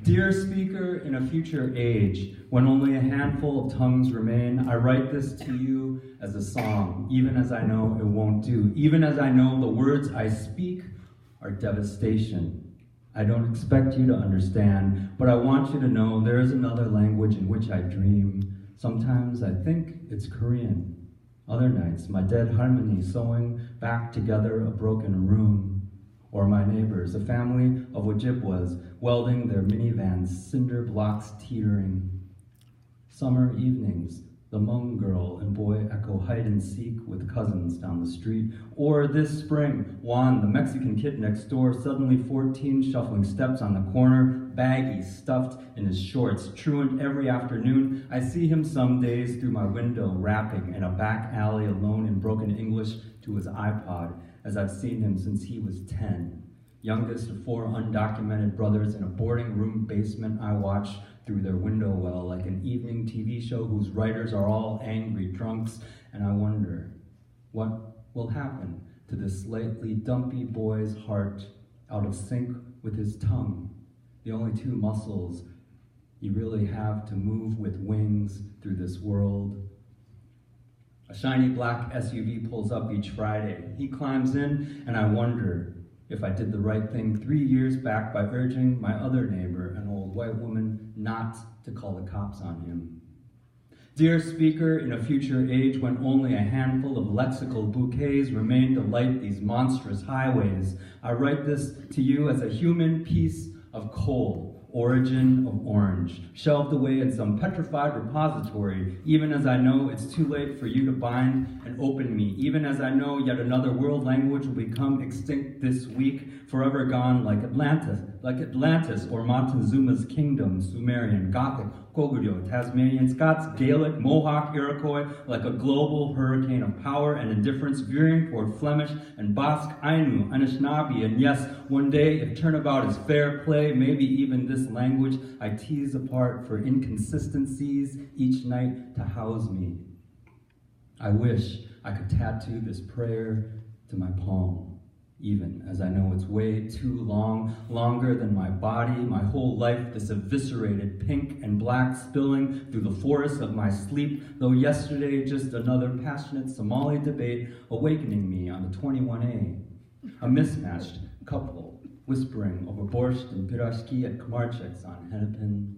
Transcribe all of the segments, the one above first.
Dear speaker, in a future age, when only a handful of tongues remain, I write this to you as a song, even as I know it won't do, even as I know the words I speak are devastation. I don't expect you to understand, but I want you to know there is another language in which I dream. Sometimes I think it's Korean. Other nights, my dead harmony sewing back together a broken room. Or my neighbors, a family of Ojibwas, welding their minivans, cinder blocks teetering. Summer evenings, the Hmong girl and boy echo hide and seek with cousins down the street. Or this spring, Juan, the Mexican kid next door, suddenly 14, shuffling steps on the corner, baggy, stuffed in his shorts. Truant every afternoon, I see him some days through my window, rapping in a back alley alone in broken English to his iPod, as I've seen him since he was 10. Youngest of 4 undocumented brothers in a boarding room basement I watch through their window well, like an evening TV show whose writers are all angry drunks, and I wonder, what will happen to this slightly dumpy boy's heart, out of sync with his tongue, the only 2 muscles you really have to move with wings through this world. A shiny black SUV pulls up each Friday. He climbs in, and I wonder if I did the right thing 3 years back by urging my other neighbor, an old white woman, not to call the cops on him. Dear speaker, in a future age when only a handful of lexical bouquets remain to light these monstrous highways, I write this to you as a human piece of coal, origin of orange, shelved away in some petrified repository, even as I know it's too late for you to bind and open me, even as I know yet another world language will become extinct this week, forever gone like Atlantis or Montezuma's kingdom, Sumerian, Gothic, Goguryeo, Tasmanian, Scots, Gaelic, Mohawk, Iroquois, like a global hurricane of power and indifference veering toward Flemish and Basque, Ainu, Anishinaabe, and yes, one day, if turnabout is fair play, maybe even this language I tease apart for inconsistencies each night to house me. I wish I could tattoo this prayer to my palm, even as I know it's way too long, longer than my body, my whole life, this eviscerated pink and black spilling through the forest of my sleep, though yesterday just another passionate Somali debate awakening me on the 21A. A mismatched couple whispering over borscht and pirashki at Kamarchik's on Hennepin.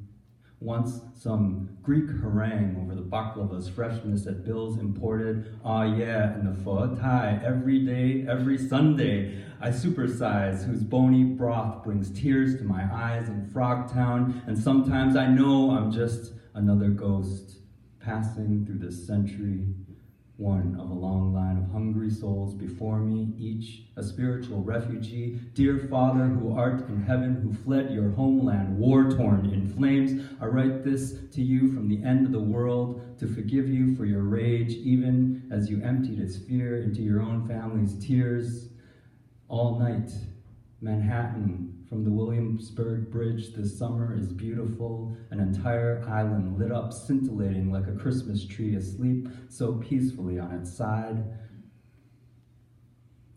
Once some Greek harangue over the baklava's freshness at Bill's imported, ah yeah, and the pho thai every day, every Sunday. I supersize, whose bony broth brings tears to my eyes in Frogtown, and sometimes I know I'm just another ghost passing through this century, one of a long line of hungry souls before me, each a spiritual refugee. Dear Father, who art in heaven, who fled your homeland, war-torn in flames, I write this to you from the end of the world, to forgive you for your rage, even as you emptied its fear into your own family's tears. All night, Manhattan, from the Williamsburg Bridge this summer is beautiful, an entire island lit up, scintillating like a Christmas tree asleep so peacefully on its side.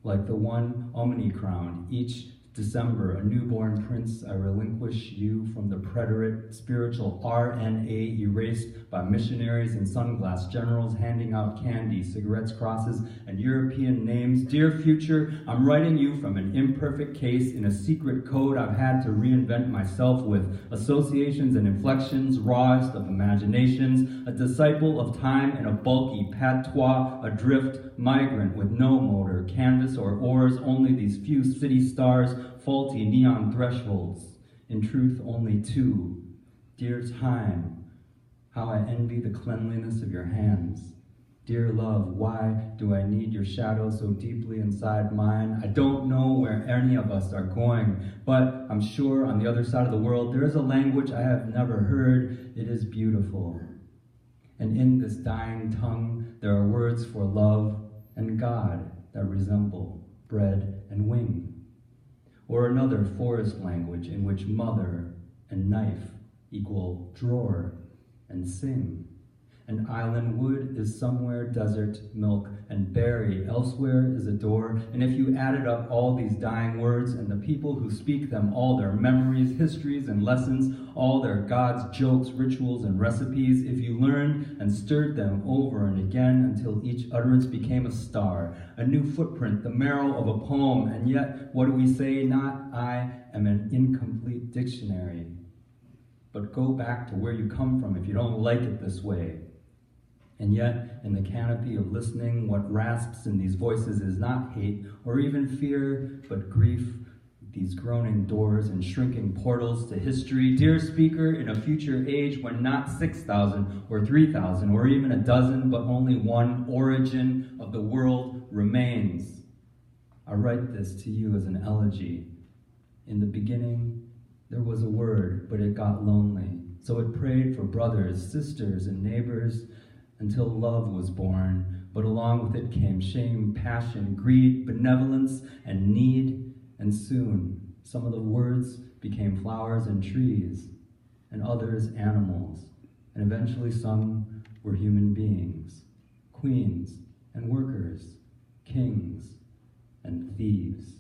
Like the one Omni crown, each December, a newborn prince, I relinquish you from the preterite spiritual RNA erased by missionaries and sunglass generals handing out candy, cigarettes, crosses, and European names. Dear future, I'm writing you from an imperfect case in a secret code I've had to reinvent myself with. Associations and inflections, rawest of imaginations, a disciple of time and a bulky patois, adrift migrant with no motor, canvas or oars, only these few city stars, faulty neon thresholds, in truth only 2. Dear time, how I envy the cleanliness of your hands. Dear love, why do I need your shadow so deeply inside mine? I don't know where any of us are going, but I'm sure on the other side of the world there is a language I have never heard. It is beautiful. And in this dying tongue there are words for love and God that resemble bread and wing. Or another forest language in which mother and knife equal drawer and sing. And island wood is somewhere desert milk, and berry elsewhere is a door. And if you added up all these dying words and the people who speak them, all their memories, histories, and lessons, all their gods, jokes, rituals, and recipes, if you learned and stirred them over and again until each utterance became a star, a new footprint, the marrow of a poem, and yet, what do we say? Not I am an incomplete dictionary. But go back to where you come from if you don't like it this way. And yet, in the canopy of listening, what rasps in these voices is not hate or even fear, but grief, these groaning doors and shrinking portals to history. Dear speaker, in a future age when not 6,000 or 3,000 or even a dozen, but only one origin of the world remains, I write this to you as an elegy. In the beginning, there was a word, but it got lonely. So it prayed for brothers, sisters, and neighbors, until love was born, but along with it came shame, passion, greed, benevolence, and need, and soon some of the words became flowers and trees, and others animals, and eventually some were human beings, queens and workers, kings and thieves.